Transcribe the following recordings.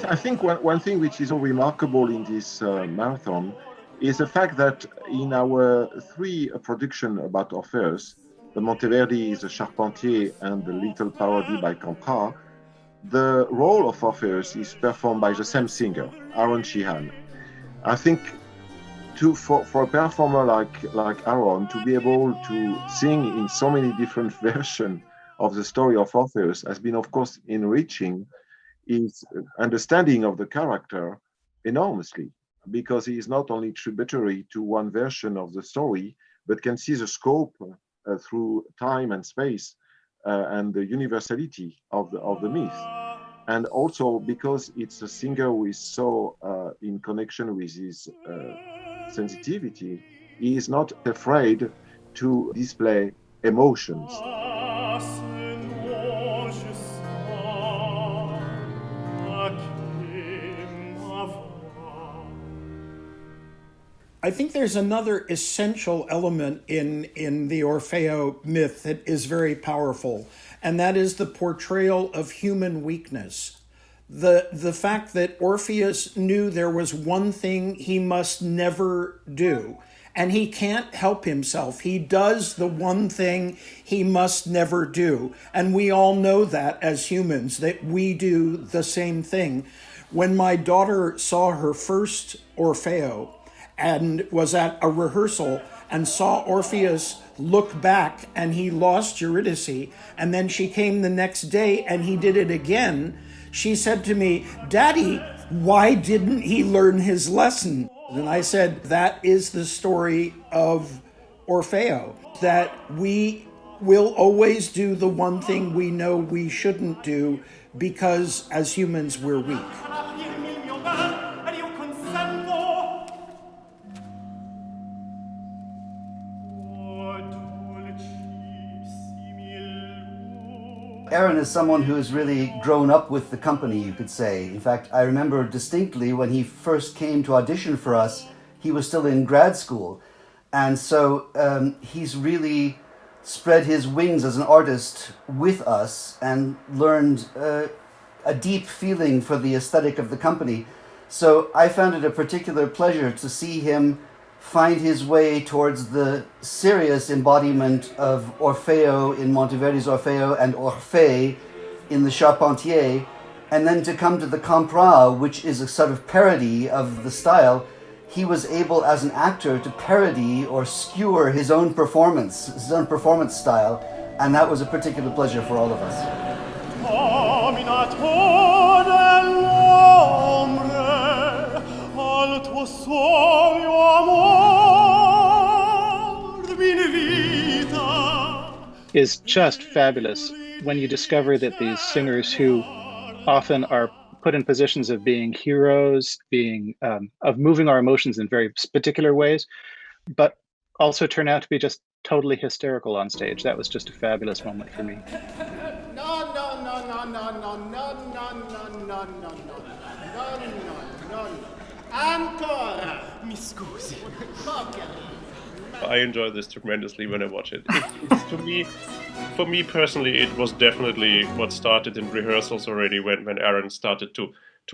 I think one thing which is so remarkable in this marathon is the fact that in our three production about Orpheus, the Monteverdi, the Charpentier, and the little parody by Campra, the role of Orpheus is performed by the same singer, Aaron Sheehan. I think for a performer like Aaron to be able to sing in so many different versions of the story of Orpheus has been, of course, enriching his understanding of the character enormously, because he is not only tributary to one version of the story, but can see the scope through time and space and the universality of the myth. And also because it's a singer who is so in connection with his sensitivity, he is not afraid to display emotions. I think there's another essential element in the Orfeo myth that is very powerful, and that is the portrayal of human weakness. The fact that Orpheus knew there was one thing he must never do, and he can't help himself. He does the one thing he must never do. And we all know that as humans, that we do the same thing. When my daughter saw her first Orfeo and was at a rehearsal and saw Orpheus look back and he lost Eurydice, and then she came the next day and he did it again, she said to me, "Daddy, why didn't he learn his lesson?" And I said, that is the story of Orfeo, that we will always do the one thing we know we shouldn't do because as humans we're weak. Aaron is someone who has really grown up with the company, you could say. In fact, I remember distinctly when he first came to audition for us, he was still in grad school. And so he's really spread his wings as an artist with us and learned a deep feeling for the aesthetic of the company. So I found it a particular pleasure to see him find his way towards the serious embodiment of Orfeo in Monteverdi's Orfeo and Orphée in the Charpentier, and then to come to the Campra, which is a sort of parody of the style. He was able as an actor to parody or skewer his own performance style, and that was a particular pleasure for all of us. Is just fabulous when you discover that these singers who often are put in positions of being heroes, of moving our emotions in very particular ways, but also turn out to be just totally hysterical on stage. That was just a fabulous moment for me. No. Ancora. Mi scusi. I enjoy this tremendously when I watch it. For me personally, it was definitely what started in rehearsals already when Aaron started to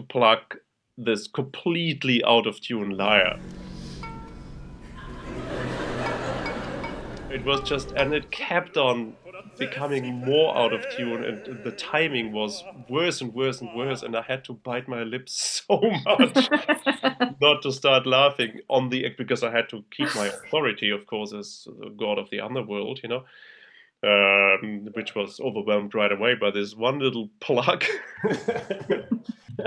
plug this completely out of tune lyre. It was just, and it kept on becoming more out of tune, and the timing was worse and worse and worse, and I had to bite my lips so much not to start laughing on the act, because I had to keep my authority, of course, as the god of the underworld, which was overwhelmed right away by this one little plug.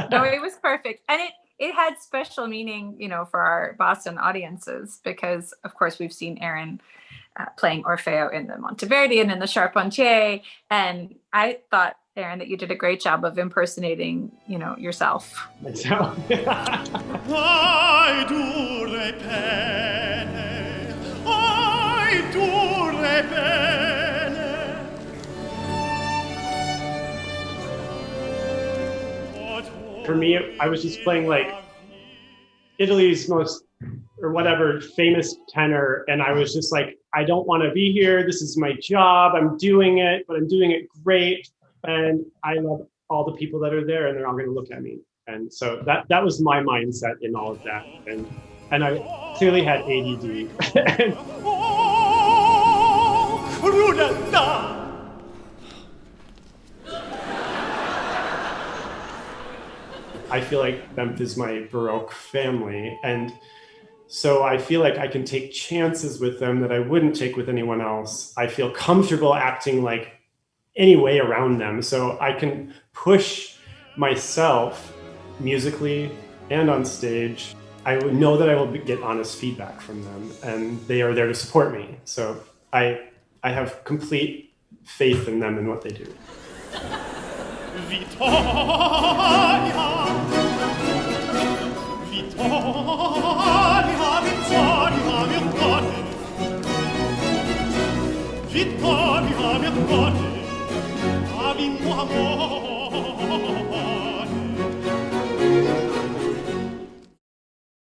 No, it was perfect. And it had special meaning, for our Boston audiences, because of course we've seen Aaron playing Orfeo in the Monteverdi and in the Charpentier. And I thought, Aaron, that you did a great job of impersonating, yourself. So. For me, I was just playing like Italy's most or whatever famous tenor, and I was just like, I don't want to be here. This is my job. I'm doing it, but I'm doing it great. And I love all the people that are there, and they're all going to look at me. And so that was my mindset in all of that. And I clearly had ADD. I feel like Bemp is my Baroque family. And so I feel like I can take chances with them that I wouldn't take with anyone else. I feel comfortable acting like any way around them. So I can push myself musically and on stage. I would know that I will get honest feedback from them, and they are there to support me. So I have complete faith in them and what they do. Vittoria,